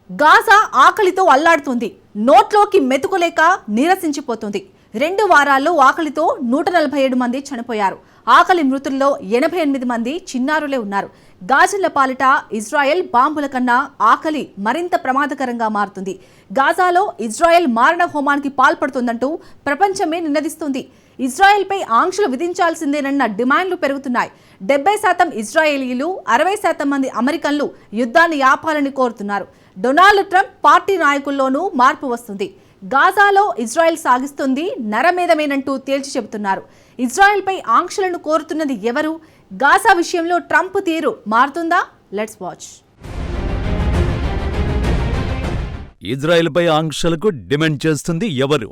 Gaza ఆకలితో అల్లాడుతుంది. నోట్లోకి మెతుకులేక నీరసించిపోతుంది. 2 వారాల్లో ఆకలితో 147 మంది చనిపోయారు. ఆకలి మృతుల్లో 88 మంది చిన్నారులే ఉన్నారు. గాజాల పాలిట ఇజ్రాయెల్ బాంబుల కన్నా ఆకలి మరింత ప్రమాదకరంగా మారుతుంది. గాజాలో ఇజ్రాయెల్ మారణ హోమానికి పాల్పడుతుందంటూ ప్రపంచమే నినదిస్తుంది. ఇజ్రాయెల్పై ఆంక్షలు విధించాల్సిందేనన్న డిమాండ్లు పెరుగుతున్నాయి. 70% ఇజ్రాయేలీలు, 60% మంది అమెరికన్లు యుద్ధాన్ని ఆపాలని కోరుతున్నారు. డొనాల్డ్ ట్రంప్ పార్టీ నాయకుల్లోనూ మార్పు వస్తుంది. గాజాలో ఇజ్రాయెల్ సాగిస్తుంది నరమేధమేనంటూ తేల్చి చెబుతున్నారు. ఇజ్రాయెల్పై ఆంక్షలను కోరుతున్నది ఎవరు? గాజా విషయంలో ట్రంప్ తీరు మారుతుందా? Let's watch. ఇజ్రాయెల్పై ఆంక్షలకు డిమాండ్ చేస్తుంది ఎవరు?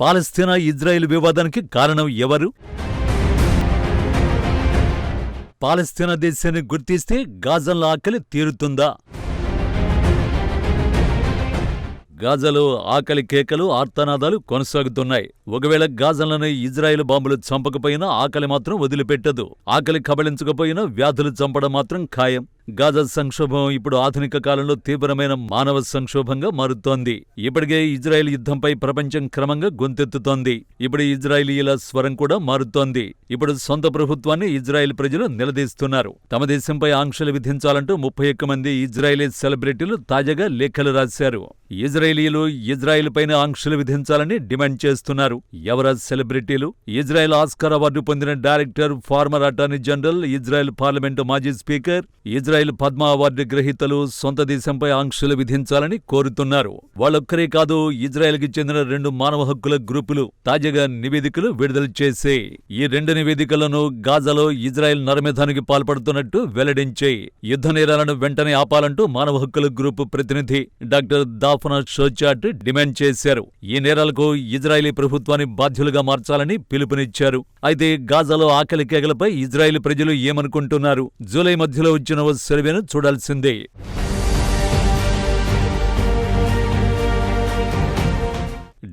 పాలస్తీనా ఇజ్రాయెల్ వివాదానికి కారణం ఎవరు? పాలస్తీనా దేశాన్ని గుర్తిస్తే గాజాల ఆకలి తీరుతుందా? గాజాలో ఆకలి కేకలు, ఆర్తనాదాలు కొనసాగుతున్నాయి. ఒకవేళ గాజాలను ఇజ్రాయెల్ బాంబులు చంపకపోయినా ఆకలి మాత్రం వదిలిపెట్టదు. ఆకలి కబళించకపోయినా వ్యాధులు చంపడం మాత్రం ఖాయం. గాజా సంక్షోభం ఇప్పుడు ఆధునిక కాలంలో తీవ్రమైన మానవ సంక్షోభంగా మారుతోంది. ఇప్పటికే ఇజ్రాయెల్ యుద్ధంపై ప్రపంచం క్రమంగా గొంతెత్తుతోంది. ఇప్పుడు ఇజ్రాయేలీల స్వరం కూడా మారుతోంది. ఇప్పుడు సొంత ప్రభుత్వాన్ని ఇజ్రాయెల్ ప్రజలు నిలదీస్తున్నారు. తమ దేశంపై ఆంక్షలు విధించాలంటూ 31 మంది ఇజ్రాయేలీ సెలబ్రిటీలు తాజాగా లేఖలు రాశారు. ఇజ్రాయేలీలు ఇజ్రాయెల్ పైన ఆంక్షలు విధించాలని డిమాండ్ చేస్తున్నారు. ఎవరా సెలబ్రిటీలు? ఇజ్రాయెల్ ఆస్కార్ అవార్డు పొందిన director, former attorney general, Israel parliament మాజీ స్పీకర్, ఇజ్రాయెల్ పద్మ అవార్డు గ్రహీతలు సొంత దేశంపై ఆంక్షలు విధించాలని కోరుతున్నారు. వాళ్ళొక్కరే కాదు, ఇజ్రాయెల్కి చెందిన 2 మానవ హక్కుల గ్రూపులు తాజాగా నివేదికలు విడుదల చేశాయి. ఈ 2 నివేదికలను గాజాలో ఇజ్రాయెల్ నరమేధానికి పాల్పడుతున్నట్టు వెల్లడించాయి. యుద్ధ నేరాలను వెంటనే ఆపాలంటూ మానవ హక్కుల గ్రూపు ప్రతినిధి డాక్టర్ దాఫనా షోచాట్ డిమాండ్ చేశారు. ఈ నేరాలకు ఇజ్రాయెలీ ప్రభుత్వాన్ని బాధ్యులుగా మార్చాలని పిలుపునిచ్చారు. అయితే గాజాలో ఆకలి కేకలపై ఇజ్రాయెల్ ప్రజలు ఏమనుకుంటున్నారు? జూలై మధ్యలో వచ్చిన ఓ సర్వేను చూడాల్సిందే.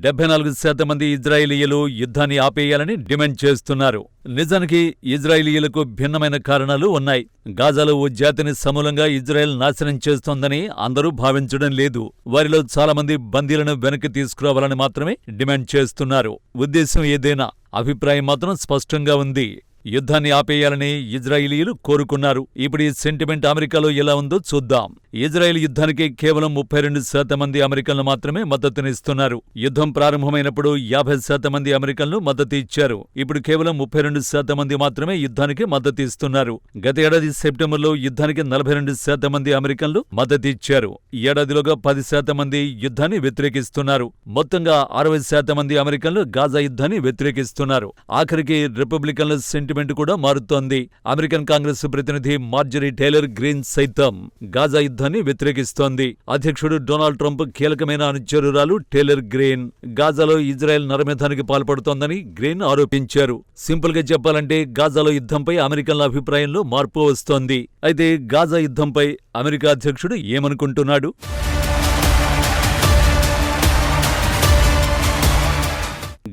74% మంది ఇజ్రాయేలీయులు యుద్ధాన్ని ఆపేయాలని డిమాండ్ చేస్తున్నారు. నిజానికి ఇజ్రాయేలీయులకు భిన్నమైన కారణాలు ఉన్నాయి. గాజాలో ఓ జాతిని సమూలంగా ఇజ్రాయెల్ నాశనం చేస్తోందని అందరూ భావించడం లేదు. వారిలో చాలా మంది బందీలను వెనక్కి తీసుకురావాలని మాత్రమే డిమాండ్ చేస్తున్నారు. ఉద్దేశం ఏదైనా, అభిప్రాయం మాత్రం స్పష్టంగా ఉంది. యుద్ధాన్ని ఆపేయాలని ఇజ్రాయేలీయులు కోరుకున్నారు. ఇప్పుడు ఈ సెంటిమెంట్ అమెరికాలో ఎలా ఉందో చూద్దాం. ఇజ్రాయెల్ యుద్ధానికి కేవలం 32% మంది అమెరికన్లు మాత్రమే మద్దతునిస్తున్నారు. యుద్ధం ప్రారంభమైనప్పుడు 50% మంది అమెరికన్లు మద్దతు ఇచ్చారు. ఇప్పుడు కేవలం 32% మంది మాత్రమే యుద్ధానికి మద్దతు ఇస్తున్నారు. గత ఏడాది సెప్టెంబర్లో యుద్ధానికి 42% మంది అమెరికన్లు మద్దతు ఇచ్చారు. ఈ ఏడాదిలోగా 10% మంది యుద్ధాన్ని వ్యతిరేకిస్తున్నారు. మొత్తంగా 60% మంది అమెరికన్లు గాజా యుద్ధాన్ని వ్యతిరేకిస్తున్నారు. ఆఖరికి రిపబ్లికన్ల సెంటిమెంట్ కూడా మారుతోంది. అమెరికన్ కాంగ్రెస్ ప్రతినిధి మార్జరీ టేలర్ గ్రీన్ సైతం గాజా యుద్ధాన్ని వ్యతిరేకిస్తోంది. అధ్యక్షుడు డొనాల్డ్ ట్రంప్ కీలకమైన అనుచరురాలు టేలర్ గ్రీన్ గాజాలో ఇజ్రాయెల్ నరమేధానికి పాల్పడుతోందని గ్రీన్ ఆరోపించారు. సింపుల్ గా చెప్పాలంటే గాజాలో యుద్ధంపై అమెరికన్ల అభిప్రాయంలో మార్పు వస్తోంది. అయితే గాజా యుద్ధంపై అమెరికా అధ్యక్షుడు ఏమనుకుంటున్నాడు?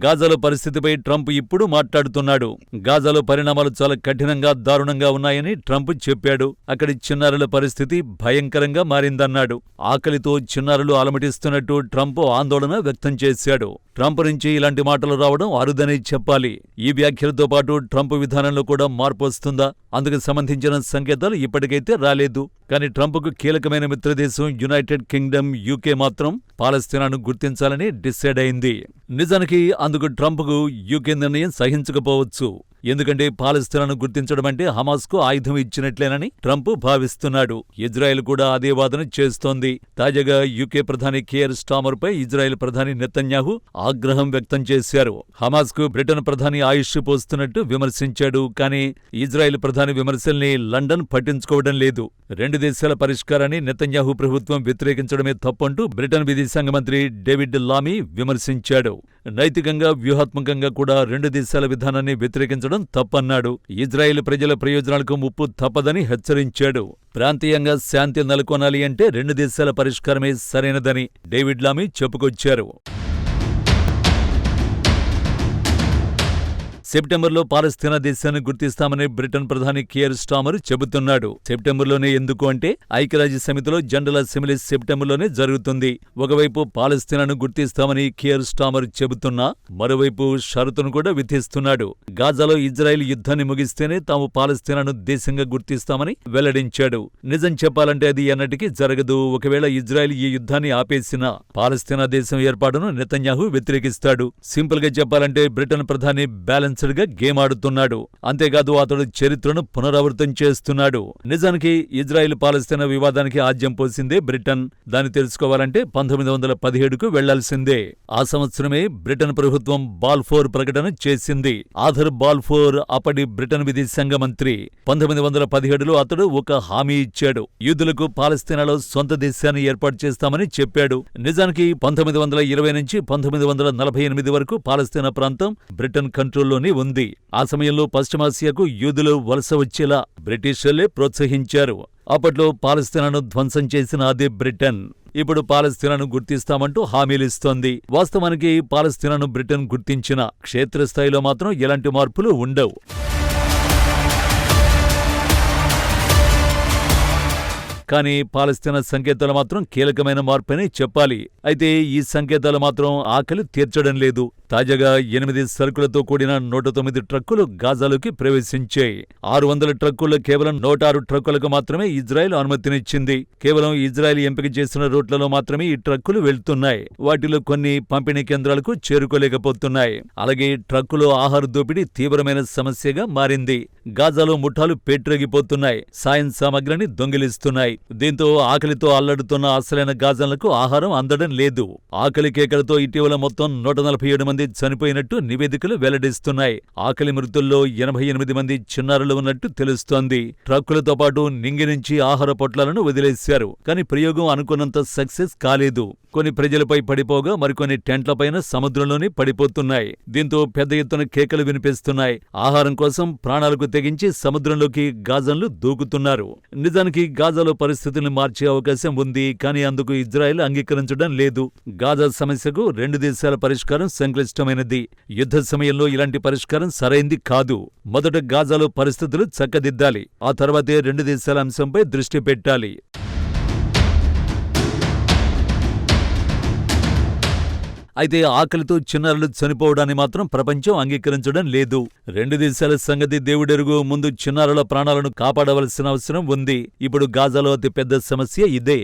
గాజాలో పరిస్థితిపై ట్రంప్ ఇప్పుడు మాట్లాడుతున్నాడు. గాజాలో పరిణామాలు చాలా కఠినంగా, దారుణంగా ఉన్నాయని ట్రంప్ చెప్పాడు. అక్కడి చిన్నారుల పరిస్థితి భయంకరంగా మారిందన్నాడు. ఆకలితో చిన్నారులు అలమటిస్తున్నట్టు ట్రంప్ ఆందోళన వ్యక్తం చేశాడు. ట్రంప్ నుంచి ఇలాంటి మాటలు రావడం అరుదనే చెప్పాలి. ఈ వ్యాఖ్యలతో పాటు ట్రంప్ విధానంలో కూడా మార్పు వస్తుందా? అందుకు సంబంధించిన సంకేతాలు ఇప్పటికైతే రాలేదు. కానీ ట్రంప్కు కీలకమైన మిత్రదేశం యునైటెడ్ కింగ్డమ్, యూకే మాత్రం పాలస్తీనాను గుర్తించాలని డిసైడ్ అయింది. నిజానికి అందుకు ట్రంప్కు యూకే నిర్ణయం సహించకపోవచ్చు. ఎందుకంటే పాలస్తీనాను గుర్తించడం అంటే హమాస్కు ఆయుధం ఇచ్చినట్లేనని ట్రంప్ భావిస్తున్నాడు. ఇజ్రాయెల్ కూడా అదే వాదన చేస్తోంది. తాజాగా యూకే ప్రధాని కేర్ స్టామర్ పై ఇజ్రాయెల్ ప్రధాని నెతన్యాహు ఆగ్రహం వ్యక్తం చేశారు. హమాస్కు బ్రిటన్ ప్రధాని ఆయుష్ పోస్తున్నట్టు విమర్శించాడు. కానీ ఇజ్రాయెల్ ప్రధాని విమర్శల్ని లండన్ పట్టించుకోవడం లేదు. 2 దేశాల పరిష్కారాన్ని నెతన్యాహు ప్రభుత్వం వ్యతిరేకించడమే తప్పంటూ బ్రిటన్ విదేశాంగ మంత్రి డేవిడ్ లామీ విమర్శించాడు. నైతికంగా, వ్యూహాత్మకంగా కూడా 2 దేశాల విధానాన్ని వ్యతిరేకించడం తప్పన్నాడు. ఇజ్రాయెల్ ప్రజల ప్రయోజనాలకు ముప్పు తప్పదని హెచ్చరించాడు. ప్రాంతీయంగా శాంతి నెలకొనాలి అంటే 2 దేశాల పరిష్కారమే సరైనదని డేవిడ్ లామీ చెప్పుకొచ్చారు. సెప్టెంబర్లో పాలస్తీనా దేశాన్ని గుర్తిస్తామని బ్రిటన్ ప్రధాని కియర్ స్టామర్ చెబుతున్నాడు. సెప్టెంబర్లోనే ఎందుకు అంటే ఐక్యరాజ్య సమితిలో జనరల్ అసెంబ్లీ సెప్టెంబర్లోనే జరుగుతుంది. ఒకవైపు పాలస్తీనాను గుర్తిస్తామని కియర్ స్టామర్ చెబుతున్నా మరోవైపు షరతును కూడా విధిస్తున్నాడు. గాజాలో ఇజ్రాయెల్ యుద్ధాన్ని ముగిస్తేనే తాము పాలస్తీనాను దేశంగా గుర్తిస్తామని వెల్లడించాడు. నిజం చెప్పాలంటే అది ఎన్నటికీ జరగదు. ఒకవేళ ఇజ్రాయెల్ ఈ యుద్ధాన్ని ఆపేసినా పాలస్తీనా దేశం ఏర్పాటును నెతన్యాహు వ్యతిరేకిస్తాడు. సింపుల్ గా చెప్పాలంటే బ్రిటన్ ప్రధాని బ్యాలెన్స్డ్ గా గేమ్ ఆడుతున్నాడు. అంతేకాదు అతడు చరిత్రను పునరావృతం చేస్తున్నాడు. నిజానికి ఇజ్రాయెల్ పాలస్తీనా వివాదానికి ఆజ్యం పోసిందే బ్రిటన్. దాన్ని తెలుసుకోవాలంటే 1917కు వెళ్లాల్సిందే. ఆ సంవత్సరమే బ్రిటన్ ప్రభుత్వం బాల్ఫోర్ ప్రకటన చేసింది. ఆథర్ బాల్ఫోర్ అప్పటి బ్రిటన్ విదేశాంగ మంత్రి. 1917లో అతడు ఒక హామీ ఇచ్చాడు. యూదులకు పాలస్తీనాలో సొంత దేశాన్ని ఏర్పాటు చేస్తామని చెప్పాడు. నిజానికి 1920 నుంచి 1948 వరకు పాలస్తీనా ప్రాంతం బ్రిటన్ కంట్రోల్లోనే ఉంది. ఆ సమయంలో పశ్చిమాసియాకు యూదులు వలస వచ్చేలా బ్రిటిషర్లే ప్రోత్సహించారు. అప్పట్లో పాలస్తీనాను ధ్వంసం చేసిన అదే బ్రిటన్ ఇప్పుడు పాలస్తీనాను గుర్తిస్తామంటూ హామీలిస్తోంది. వాస్తవానికి పాలస్తీనాను బ్రిటన్ గుర్తించిన క్షేత్రస్థాయిలో మాత్రం ఎలాంటి మార్పులు ఉండవు. కానీ పాలస్తీనా సంకేతాలు మాత్రం కీలకమైన మార్పని చెప్పాలి. అయితే ఈ సంకేతాలు మాత్రం ఆకలి తీర్చడం లేదు. తాజాగా 8 సరుకులతో కూడిన 109 ట్రక్కులు గాజాలోకి ప్రవేశించాయి. 600 ట్రక్కుల్లో కేవలం 106 ట్రక్కులకు మాత్రమే ఇజ్రాయెల్ అనుమతినిచ్చింది. కేవలం ఇజ్రాయెల్ ఎంపిక చేసిన రూట్లలో మాత్రమే ఈ ట్రక్కులు వెళ్తున్నాయి. వాటిలో కొన్ని పంపిణీ కేంద్రాలకు చేరుకోలేకపోతున్నాయి. అలాగే ట్రక్కులో ఆహార దోపిడీ తీవ్రమైన సమస్యగా మారింది. గాజాలో ముఠాలు పేట్రేగిపోతున్నాయి. సాయం సామగ్రిని దొంగిలిస్తున్నాయి. దీంతో ఆకలితో అల్లాడుతున్న అసలైన గాజాలకు ఆహారం అందడం లేదు. ఆకలి కేకలతో ఇటీవల మొత్తం 147 మంది చనిపోయినట్టు నివేదికలు వెల్లడిస్తున్నాయి. ఆకలి మృతుల్లో 88 మంది చిన్నారులు ఉన్నట్టు తెలుస్తోంది. ట్రక్కులతో పాటు నింగి నుంచి ఆహార పొట్లాలను వదిలేశారు. కానీ ప్రయోగం అనుకున్నంత సక్సెస్ కాలేదు. కొన్ని ప్రజలపై పడిపోగా మరికొన్ని టెంట్లపైన సముద్రంలోనే పడిపోతున్నాయి. దీంతో పెద్ద ఎత్తున కేకలు వినిపిస్తున్నాయి. ఆహారం కోసం ప్రాణాలకు తెగించి సముద్రంలోకి గాజాలు దూకుతున్నారు. నిజానికి గాజాలో పరిస్థితుల్ని మార్చే అవకాశం ఉంది. కానీ అందుకు ఇజ్రాయెల్ అంగీకరించడం లేదు. గాజా సమస్యకు 2 దేశాల పరిష్కారం సంక్లిష్టమైనది. యుద్ధ సమయంలో ఇలాంటి పరిష్కారం సరైంది కాదు. మొదట గాజాలో పరిస్థితులు చక్కదిద్దాలి. ఆ తర్వాతే 2 దేశాల అంశంపై దృష్టి పెట్టాలి. అయితే ఆకలితో చిన్నారులు చనిపోవడాన్ని మాత్రం ప్రపంచం అంగీకరించడం లేదు. 2 దేశాల సంగతి దేవుడెరుగు. ముందు చిన్నారుల ప్రాణాలను కాపాడవలసిన అవసరం ఉంది. ఇప్పుడు గాజాలో అతి పెద్ద సమస్య ఇదే.